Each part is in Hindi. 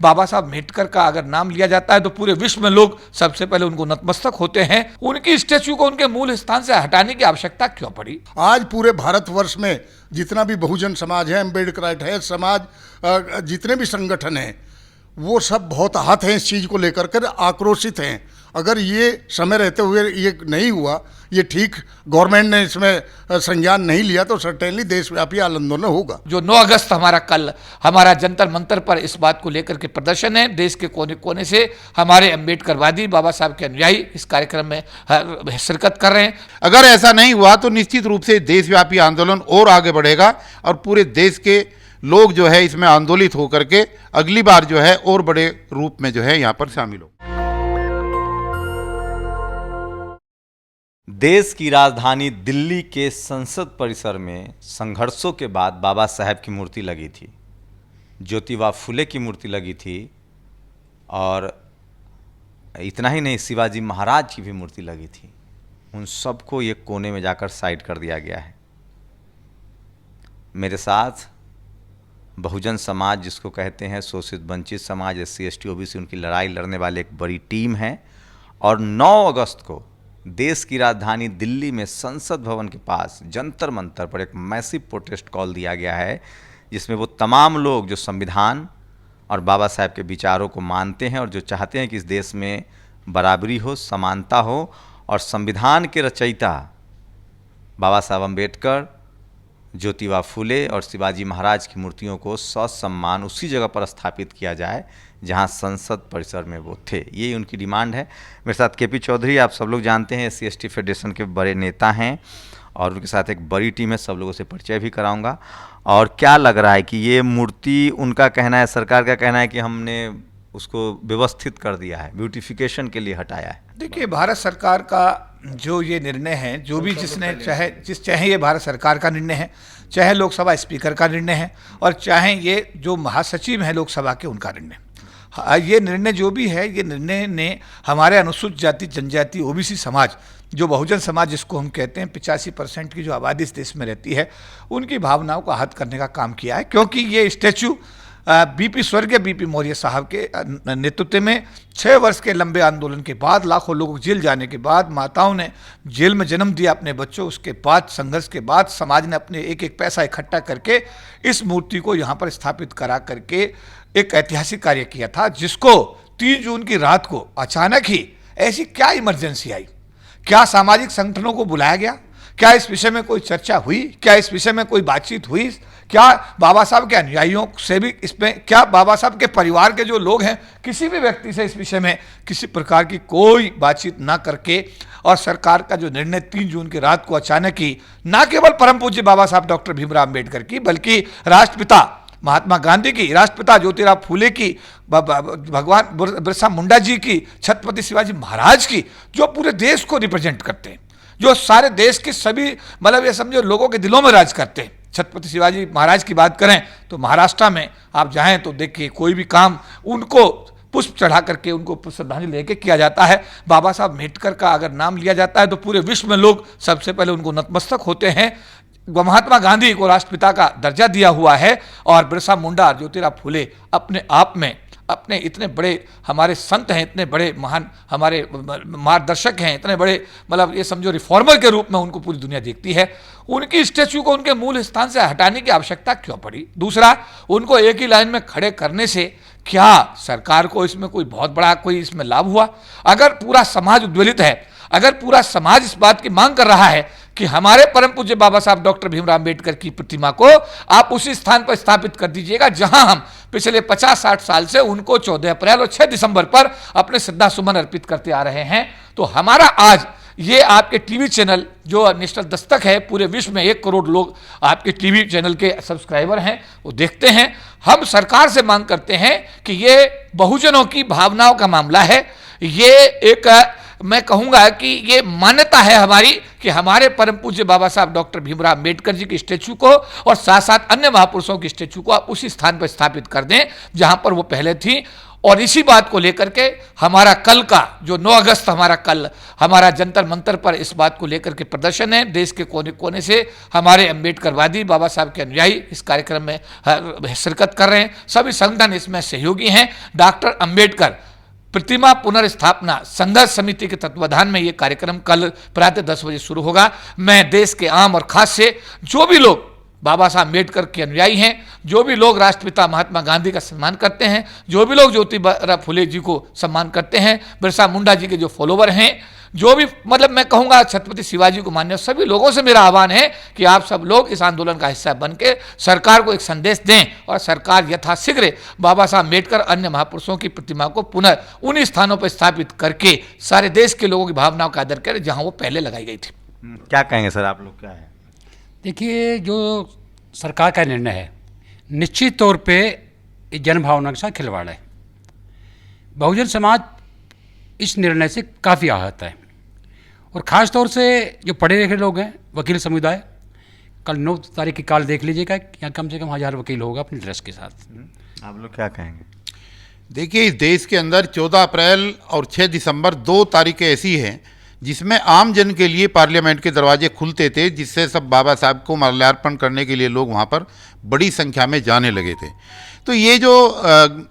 बाबा साहब अम्बेडकर का अगर नाम लिया जाता है तो पूरे विश्व में लोग सबसे पहले उनको नतमस्तक होते हैं। उनकी स्टैच्यू को उनके मूल स्थान से हटाने की आवश्यकता क्यों पड़ी? आज पूरे भारतवर्ष में जितना भी बहुजन समाज है, अम्बेडकराइट है समाज, जितने भी संगठन हैं, वो सब बहुत आहत हैं इस चीज़ को लेकर कर, आक्रोशित हैं। अगर ये समय रहते हुए ये नहीं हुआ, ये ठीक गवर्नमेंट ने इसमें संज्ञान नहीं लिया, तो सर्टेनली देशव्यापी आंदोलन होगा। जो 9 अगस्त हमारा जंतर मंतर पर इस बात को लेकर के प्रदर्शन है, देश के कोने कोने से हमारे अम्बेडकरवादी बाबा साहब के अनुयायी इस कार्यक्रम में शिरकत कर रहे हैं। अगर ऐसा नहीं हुआ तो निश्चित रूप से देशव्यापी आंदोलन और आगे बढ़ेगा और पूरे देश के लोग जो है इसमें आंदोलित होकर के अगली बार जो है और बड़े रूप में जो है यहाँ पर शामिल हो। देश की राजधानी दिल्ली के संसद परिसर में संघर्षों के बाद बाबा साहब की मूर्ति लगी थी, ज्योतिबा फुले की मूर्ति लगी थी, और इतना ही नहीं, शिवाजी महाराज की भी मूर्ति लगी थी। उन सबको एक कोने में जाकर साइड कर दिया गया है। मेरे साथ बहुजन समाज, जिसको कहते हैं शोषित वंचित समाज, SC ST OBC, उनकी लड़ाई लड़ने वाले एक बड़ी टीम है। और 9 अगस्त को देश की राजधानी दिल्ली में संसद भवन के पास जंतर मंतर पर एक मैसिव प्रोटेस्ट कॉल दिया गया है, जिसमें वो तमाम लोग जो संविधान और बाबा साहब के विचारों को मानते हैं और जो चाहते हैं कि इस देश में बराबरी हो, समानता हो, और संविधान के रचयिता बाबा साहब अम्बेडकर, ज्योतिबा फुले और शिवाजी महाराज की मूर्तियों को ससम्मान उसी जगह पर स्थापित किया जाए जहां संसद परिसर में वो थे। ये उनकी डिमांड है। मेरे साथ KP चौधरी, आप सब लोग जानते हैं, SC ST फेडरेशन के बड़े नेता हैं और उनके साथ एक बड़ी टीम है। सब लोगों से परिचय भी कराऊंगा। और क्या लग रहा है कि ये मूर्ति, उनका कहना है, सरकार का कहना है कि हमने उसको व्यवस्थित कर दिया है, ब्यूटिफिकेशन के लिए हटाया है। देखिए, भारत सरकार का जो ये निर्णय है, जो भी जिसने चाहे ये भारत सरकार का निर्णय है, चाहे लोकसभा स्पीकर का निर्णय है, और चाहे ये जो महासचिव हैं लोकसभा के, उनका निर्णय, ये निर्णय जो भी है, ये निर्णय ने हमारे अनुसूचित जाति जनजाति OBC समाज, जो बहुजन समाज जिसको हम कहते हैं, 85% की जो आबादी इस देश में रहती है, उनकी भावनाओं को आहत करने का काम किया है। क्योंकि ये स्टैच्यू स्वर्गीय BP मौर्य साहब के नेतृत्व में 6 वर्ष के लंबे आंदोलन के बाद, लाखों लोगों को जेल जाने के बाद, माताओं ने जेल में जन्म दिया अपने बच्चों, उसके बाद संघर्ष के बाद समाज ने अपने एक एक पैसा इकट्ठा करके इस मूर्ति को यहाँ पर स्थापित करा करके एक ऐतिहासिक कार्य किया था, जिसको 3 जून की रात को अचानक ही ऐसी क्या इमरजेंसी आई, क्या सामाजिक संगठनों को बुलाया गया, क्या इस विषय में कोई चर्चा हुई, क्या इस विषय में कोई बातचीत हुई, क्या बाबा साहब के अनुयायियों से भी इसमें, क्या बाबा साहब के परिवार के जो लोग हैं, किसी भी व्यक्ति से इस विषय में किसी प्रकार की कोई बातचीत ना करके, और सरकार का जो निर्णय 3 जून की रात को अचानक ही, ना केवल परम पूज्य बाबा साहब डॉक्टर भीमराव अम्बेडकर की, बल्कि राष्ट्रपिता महात्मा गांधी की, राष्ट्रपिता ज्योतिराव फुले की, भगवान बिरसा मुंडा जी की, छत्रपति शिवाजी महाराज की, जो पूरे देश को रिप्रेजेंट करते हैं, जो सारे देश के सभी, मतलब ये समझो, लोगों के दिलों में राज करते हैं। छत्रपति शिवाजी महाराज की बात करें तो महाराष्ट्र में आप जाएं तो देखिए, कोई भी काम उनको पुष्प चढ़ा करके उनको श्रद्धांजलि लेके किया जाता है। बाबा साहब अम्बेडकर का अगर नाम लिया जाता है तो पूरे विश्व में लोग सबसे पहले उनको नतमस्तक होते हैं। महात्मा गांधी को राष्ट्रपिता का दर्जा दिया हुआ है, और बिरसा मुंडा, ज्योतिराव फुले अपने आप में अपने इतने बड़े हमारे संत हैं, इतने बड़े महान हमारे मार्गदर्शक हैं, इतने बड़े, मतलब ये समझो रिफॉर्मर के रूप में उनको पूरी दुनिया देखती है। उनकी स्टैच्यू को उनके मूल स्थान से हटाने की आवश्यकता क्यों पड़ी? दूसरा, उनको एक ही लाइन में खड़े करने से क्या सरकार को इसमें कोई बहुत बड़ा कोई इसमें लाभ हुआ? अगर पूरा समाज उद्वेलित है, अगर पूरा समाज इस बात की मांग कर रहा है कि हमारे परम पूज्य बाबा साहब डॉक्टर भीमराव अम्बेडकर की प्रतिमा को आप उसी स्थान पर स्थापित कर दीजिएगा जहां हम पिछले 50-60 साल से उनको 14 अप्रैल और 6 दिसंबर पर अपने श्रद्धा सुमन अर्पित करते आ रहे हैं, तो हमारा आज ये आपके टीवी चैनल जो नेशनल दस्तक है, पूरे विश्व में 1 करोड़ लोग आपके टीवी चैनल के सब्सक्राइबर हैं, वो देखते हैं। हम सरकार से मांग करते हैं कि ये बहुजनों की भावनाओं का मामला है। ये एक, मैं कहूंगा कि ये मान्यता है हमारी कि हमारे परम पूज्य बाबा साहब डॉक्टर भीमराव अम्बेडकर जी की स्टैच्यू को और साथ साथ अन्य महापुरुषों की स्टैच्यू को आप उसी स्थान पर स्थापित कर दें जहां पर वो पहले थी। और इसी बात को लेकर के हमारा कल का जो 9 अगस्त हमारा जंतर मंतर पर इस बात को लेकर के प्रदर्शन है। देश के कोने कोने से हमारे अम्बेडकरवादी बाबा साहब के अनुयायी इस कार्यक्रम में शिरकत कर रहे हैं। सभी संगठन इसमें सहयोगी हैं। डॉक्टर अम्बेडकर प्रतिमा पुनर्स्थापना संघर्ष समिति के तत्वाधान में ये कार्यक्रम कल प्रातः 10 बजे शुरू होगा। मैं देश के आम और खास से जो भी लोग बाबा साहब अम्बेडकर के अनुयायी हैं, जो भी लोग राष्ट्रपिता महात्मा गांधी का सम्मान करते हैं, जो भी लोग ज्योतिबा फुले जी को सम्मान करते हैं, बिरसा मुंडा जी के जो फॉलोवर हैं, जो भी मतलब मैं कहूँगा छत्रपति शिवाजी को मानने सभी लोगों से मेरा आह्वान है कि आप सब लोग इस आंदोलन का हिस्सा बन के सरकार को एक संदेश दें और सरकार यथाशीघ्र बाबा साहब अम्बेडकर अन्य महापुरुषों की प्रतिमा को पुनः उन्हीं स्थानों पर स्थापित करके सारे देश के लोगों की भावनाओं का आदर करें जहाँ वो पहले लगाई गई थी। क्या कहेंगे सर, आप लोग क्या है? देखिए, जो सरकार का निर्णय है निश्चित तौर पे जन भावना के साथ खिलवाड़ है। बहुजन समाज इस निर्णय से काफ़ी आहत है और ख़ास तौर से जो पढ़े लिखे लोग हैं, वकील समुदाय, कल 9 तारीख की कॉल देख लीजिएगा, यहाँ कम से कम 1000 वकील होगा अपनी ड्रेस के साथ। आप लोग क्या कहेंगे? देखिए, इस देश के अंदर 14 अप्रैल और 6 दिसंबर 2 तारीखें ऐसी हैं जिसमें आम जन के लिए पार्लियामेंट के दरवाजे खुलते थे, जिससे सब बाबा साहब को माल्यार्पण करने के लिए लोग वहाँ पर बड़ी संख्या में जाने लगे थे। तो ये जो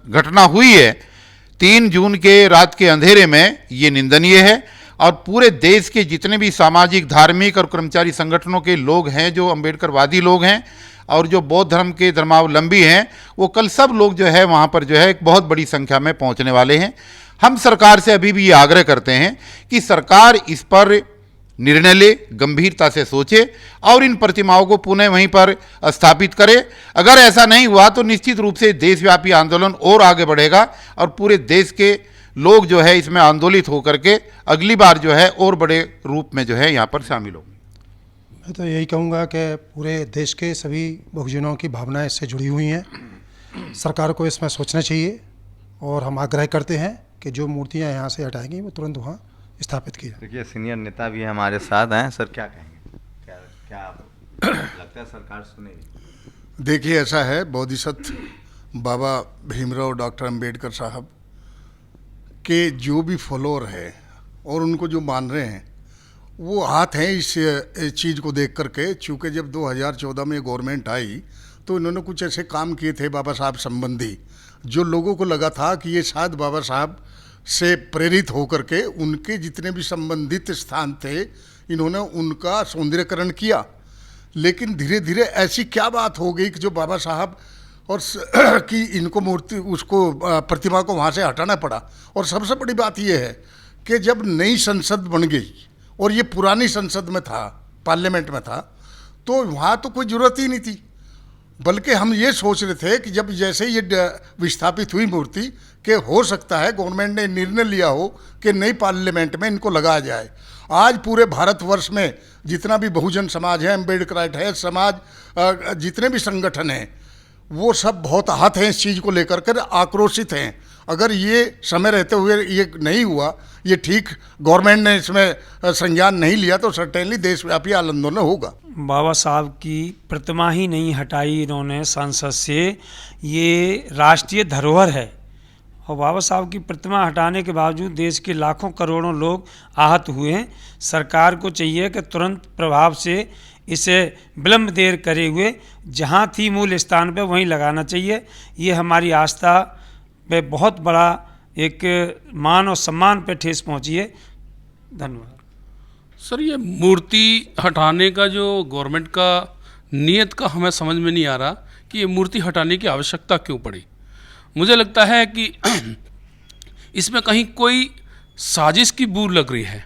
घटना हुई है 3 जून के रात के अंधेरे में, ये निंदनीय है और पूरे देश के जितने भी सामाजिक, धार्मिक और कर्मचारी संगठनों के लोग हैं, जो अम्बेडकरवादी लोग हैं और जो बौद्ध धर्म के धर्मावलंबी हैं, वो कल सब लोग जो है वहाँ पर जो है एक बहुत बड़ी संख्या में पहुँचने वाले हैं। हम सरकार से अभी भी ये आग्रह करते हैं कि सरकार इस पर निर्णय ले, गंभीरता से सोचे और इन प्रतिमाओं को पुनः वहीं पर स्थापित करे। अगर ऐसा नहीं हुआ तो निश्चित रूप से देशव्यापी आंदोलन और आगे बढ़ेगा और पूरे देश के लोग जो है इसमें आंदोलित होकर के अगली बार जो है और बड़े रूप में जो है यहाँ पर शामिल होंगे। मैं तो यही कहूँगा कि पूरे देश के सभी बहुजनों की भावनाएं इससे जुड़ी हुई हैं। सरकार को इसमें सोचना चाहिए और हम आग्रह करते हैं कि जो मूर्तियां यहाँ से हटाएंगी वो तुरंत वहाँ स्थापित की जाए। देखिए, सीनियर नेता भी हमारे साथ हैं। सर क्या कहेंगे? क्या लगता है सरकार सुनेगी? देखिए, ऐसा है, बोधिसत्व बाबा भीमराव डॉक्टर अम्बेडकर साहब के जो भी फॉलोअर है और उनको जो मान रहे हैं, वो हाथ हैं इस चीज़ को देख करके। चूँकि जब 2014 में गवर्नमेंट आई तो इन्होंने कुछ ऐसे काम किए थे बाबा साहब संबंधी, जो लोगों को लगा था कि ये शायद बाबा साहब से प्रेरित होकर के उनके जितने भी संबंधित स्थान थे, इन्होंने उनका सौंदर्यकरण किया। लेकिन धीरे धीरे ऐसी क्या बात हो गई कि जो बाबा साहब और कि इनको मूर्ति, उसको प्रतिमा को वहाँ से हटाना पड़ा। और सबसे बड़ी बात यह है कि जब नई संसद बन गई और ये पुरानी संसद में था, पार्लियामेंट में था, तो वहाँ तो कोई ज़रूरत ही नहीं थी। बल्कि हम ये सोच रहे थे कि जब जैसे ये विस्थापित हुई मूर्ति कि हो सकता है गवर्नमेंट ने निर्णय लिया हो कि नई पार्लियामेंट में इनको लगाया जाए। आज पूरे भारतवर्ष में जितना भी बहुजन समाज है, अम्बेडकराइट है समाज, जितने भी संगठन हैं, वो सब बहुत आहत हैं इस चीज़ को लेकर कर, आक्रोशित हैं। अगर ये समय रहते हुए ये नहीं हुआ, ये ठीक गवर्नमेंट ने इसमें संज्ञान नहीं लिया, तो सर्टेनली देशव्यापी आंदोलन होगा। बाबा साहब की प्रतिमा ही नहीं हटाई इन्होंने संसद से, ये राष्ट्रीय धरोहर है। और बाबा साहब की प्रतिमा हटाने के बावजूद देश के लाखों करोड़ों लोग आहत हुए हैं। सरकार को चाहिए कि तुरंत प्रभाव से इसे विलम्ब देर करे हुए जहाँ थी मूल स्थान पे वहीं लगाना चाहिए। ये हमारी आस्था पे बहुत बड़ा एक मान और सम्मान पे ठेस पहुँची है। धन्यवाद। सर, ये मूर्ति हटाने का जो गवर्नमेंट का नियत का हमें समझ में नहीं आ रहा कि ये मूर्ति हटाने की आवश्यकता क्यों पड़ी। मुझे लगता है कि इसमें कहीं कोई साजिश की बू लग रही है।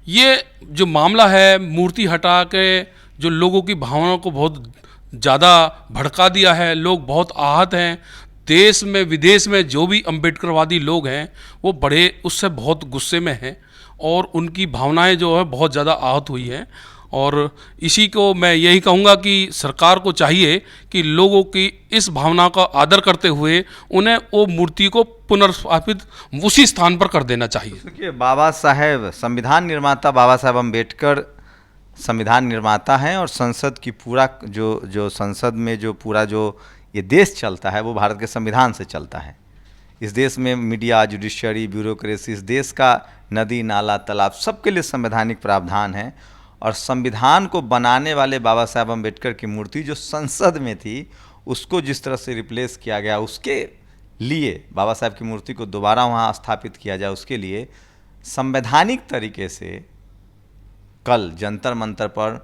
ये जो मामला है, मूर्ति हटा के जो लोगों की भावनाओं को बहुत ज़्यादा भड़का दिया है, लोग बहुत आहत हैं। देश में विदेश में जो भी अम्बेडकरवादी लोग हैं वो बड़े उससे बहुत गुस्से में हैं और उनकी भावनाएं जो है बहुत ज़्यादा आहत हुई हैं। और इसी को मैं यही कहूँगा कि सरकार को चाहिए कि लोगों की इस भावना का आदर करते हुए उन्हें वो मूर्ति को पुनर्स्थापित उसी स्थान पर कर देना चाहिए। देखिए, बाबा साहेब संविधान निर्माता बाबा साहेब अम्बेडकर संविधान निर्माता हैं और संसद की पूरा जो संसद में जो पूरा जो ये देश चलता है वो भारत के संविधान से चलता है। इस देश में मीडिया, जुडिशरी, ब्यूरोक्रेसी, इस देश का नदी, नाला, तालाब सबके लिए संवैधानिक प्रावधान है। और संविधान को बनाने वाले बाबा साहब अम्बेडकर की मूर्ति जो संसद में थी, उसको जिस तरह से रिप्लेस किया गया, उसके लिए बाबा साहब की मूर्ति को दोबारा वहाँ स्थापित किया जाए, उसके लिए संवैधानिक तरीके से कल जंतर मंतर पर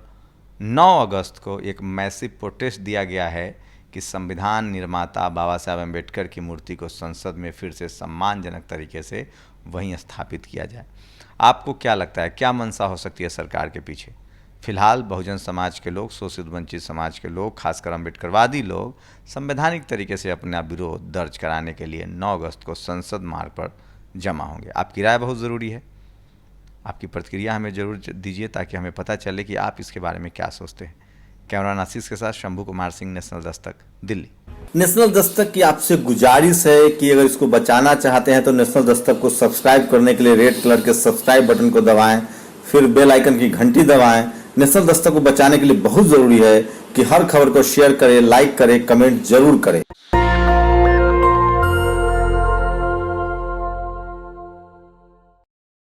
9 अगस्त को एक मैसिव प्रोटेस्ट दिया गया है कि संविधान निर्माता बाबा साहब अम्बेडकर की मूर्ति को संसद में फिर से सम्मानजनक तरीके से वहीं स्थापित किया जाए। आपको क्या लगता है, क्या मंशा हो सकती है सरकार के पीछे? फिलहाल बहुजन समाज के लोग, शोषित वंचित समाज के लोग, खासकर अम्बेडकरवादी लोग संवैधानिक तरीके से अपना विरोध दर्ज कराने के लिए 9 अगस्त को संसद मार्ग पर जमा होंगे। आपकी राय बहुत ज़रूरी है, आपकी प्रतिक्रिया हमें ज़रूर दीजिए ताकि हमें पता चले कि आप इसके बारे में क्या सोचते हैं। कैमरा आशीष के साथ शंभू कुमार सिंह, नेशनल दस्तक, दिल्ली। नेशनल दस्तक की आपसे गुजारिश है कि अगर इसको बचाना चाहते हैं तो नेशनल दस्तक को सब्सक्राइब करने के लिए रेड कलर के सब्सक्राइब बटन को दबाएं, फिर बेल आइकन की घंटी दबाएं। नेशनल दस्तक को बचाने के लिए बहुत जरूरी है कि हर खबर को शेयर करें, लाइक करें, कमेंट जरूर करें।